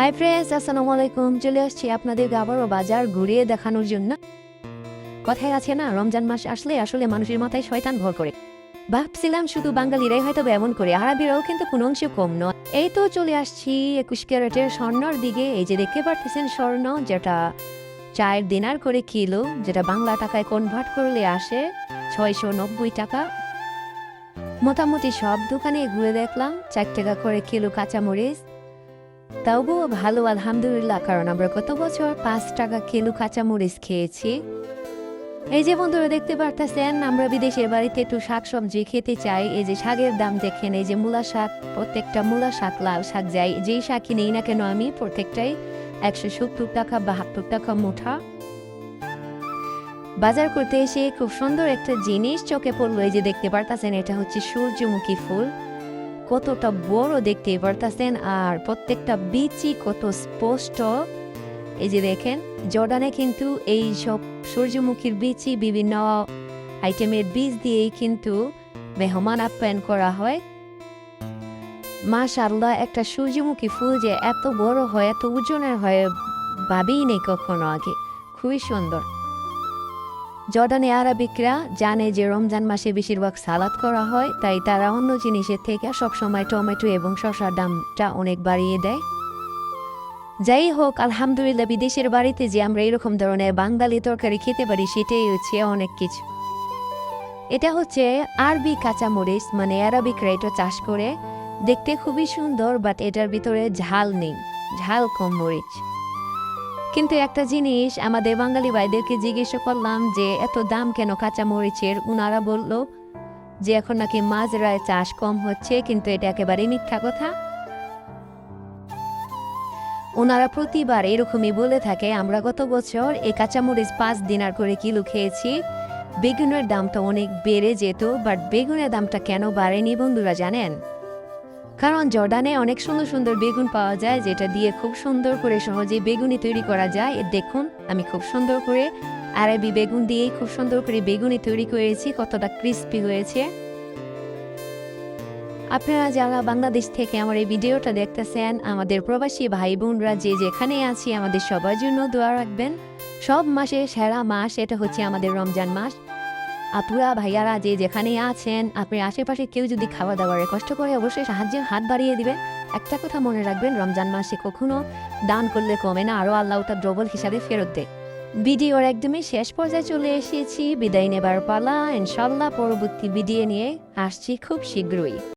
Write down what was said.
Hi friends, আসসালামু আলাইকুম। চলে আসছি আপনাদেরকে আবারও বাজার ঘুরিয়ে দেখানোর জন্য। কথায় আছে না, রমজান মাস আসলে আসলে মানুষের মাথায় শয়তান ভর করে। ভাবছিলাম শুধু বাঙালিরাই হয়তো এমন করে, আরবিরাও কিন্তু কোনো অংশে কম নয়। এই তো চলে আসছি 21 ক্যারেটের স্বর্ণর দিকে। এই যে দেখতে পারতেছেন স্বর্ণ, যেটা 4 দিনার করে কিলো, যেটা বাংলা টাকায় কনভার্ট করলে আসে 690 টাকা। মোটামুটি সব দোকানে ঘুরে দেখলাম 4 টাকা করে কিলো কাঁচামরিচ। তবুও ভালো, আলহামদুলিল্লাহ, কারণ আমরা গত বছর 5 টাকা কিলো কাঁচামরিচ খেয়েছি। এই যে বন্ধুরা দেখতে পারতেছেন, আমরা বিদেশের বাড়িতে একটু শাকসবজি খেতে চাই। এই যে শাকের দাম দেখেন, এই যে মূলা শাক, প্রত্যেকটা মূলা শাক, লাল শাক, যাই যেই শাকই নেই না কেন আমি, প্রত্যেকটাই 170 টাকা, 72 টাকা মুঠা। বাজার করতে এসে খুব সুন্দর একটা জিনিস চোখে পড়লো। এই যে দেখতে পারতেছেন, এটা হচ্ছে সূর্যমুখী ফুল। কতটা বড় দেখতে পারতেছেন, আর প্রত্যেকটা বীজই কত স্পষ্ট। এই যে দেখেন, জর্ডানে কিন্তু এই সব সূর্যমুখীর বীজই বিভিন্ন আইটেমের বীজ দিয়েই কিন্তু মেহমান আপ্যায়ন করা হয়। মাশাআল্লাহ, একটা সূর্যমুখী ফুল যে এত বড় হয়, এত ওজনের হয়, ভাবিই নেই কখনো আগে। খুবই সুন্দর। জর্ডানে আরবিকরা জানে যে রমজান মাসে বেশিরভাগ সালাদ করা হয়, তাই তারা অন্য জিনিসের থেকে সবসময় টমেটো এবং শসার দামটা অনেক বাড়িয়ে দেয়। যাই হোক, আলহামদুলিল্লাহ, বিদেশের বাড়িতে যে আমরা এরকম ধরনের বাঙালি তরকারি খেতে পারি, সেটাই হচ্ছে অনেক কিছু। এটা হচ্ছে আরবি কাঁচামরিচ, মানে আরবিকরা এটা চাষ করে। দেখতে খুবই সুন্দর, বাট এটার ভিতরে ঝাল নেই, ঝাল কম মরিচ। কিন্তু একটা জিনিস আমাদের বাঙালি ভাইদেরকে জিজ্ঞেস করলাম যে এত দাম কেন কাঁচা মরিচের। উনারা বলল যে এখন নাকি মাজরায় চাষ কম হচ্ছে, কিন্তু এটা একেবারে মিথ্যা কথা। ওনারা প্রতিবার এরকমই বলে থাকে। আমরা গত বছর এই কাঁচামরিচ 5 দিনার করে কিলো খেয়েছি। বেগুনের দামটা অনেক বেড়ে যেত, বাট বেগুনের দামটা কেন বাড়েনি বন্ধুরা জানেন? কারণ জর্ডানে অনেক সুন্দর সুন্দর বেগুন পাওয়া যায়, যেটা দিয়ে খুব সুন্দর করে সহজে বেগুনি তৈরি করা যায়। দেখুন, আমি খুব সুন্দর করে আরবি বেগুন দিয়েই খুব সুন্দর করে বেগুনি তৈরি করেছি। কতটা ক্রিস্পি হয়েছে। আপনারা যারা বাংলাদেশ থেকে আমার এই ভিডিওটা দেখতেছেন, আমাদের প্রবাসী ভাই বোনরা যে যেখানে আছি, আমাদের সবার জন্য দোয়া রাখবেন। সব মাসে সেরা মাস এটা হচ্ছে আমাদের রমজান মাস। আপুরা ভাইয়ারা যে যেখানে আছেন, আপনার আশেপাশে কেউ যদি খাওয়া দাওয়ারে কষ্ট করে, অবশ্যই সাহায্যের হাত বাড়িয়ে দিবেন। একটা কথা মনে রাখবেন, রমজান মাসে কখনো দান করলে কমে না, আরও আল্লাহ ওটা ডবল হিসাবে ফেরত দেয়। ভিডিওর একদমই শেষ পর্যায়ে চলে এসেছি, বিদায় নেবার পালা। ইনশাল্লাহ পরবর্তী ভিডিও নিয়ে আসছি খুব শীঘ্রই।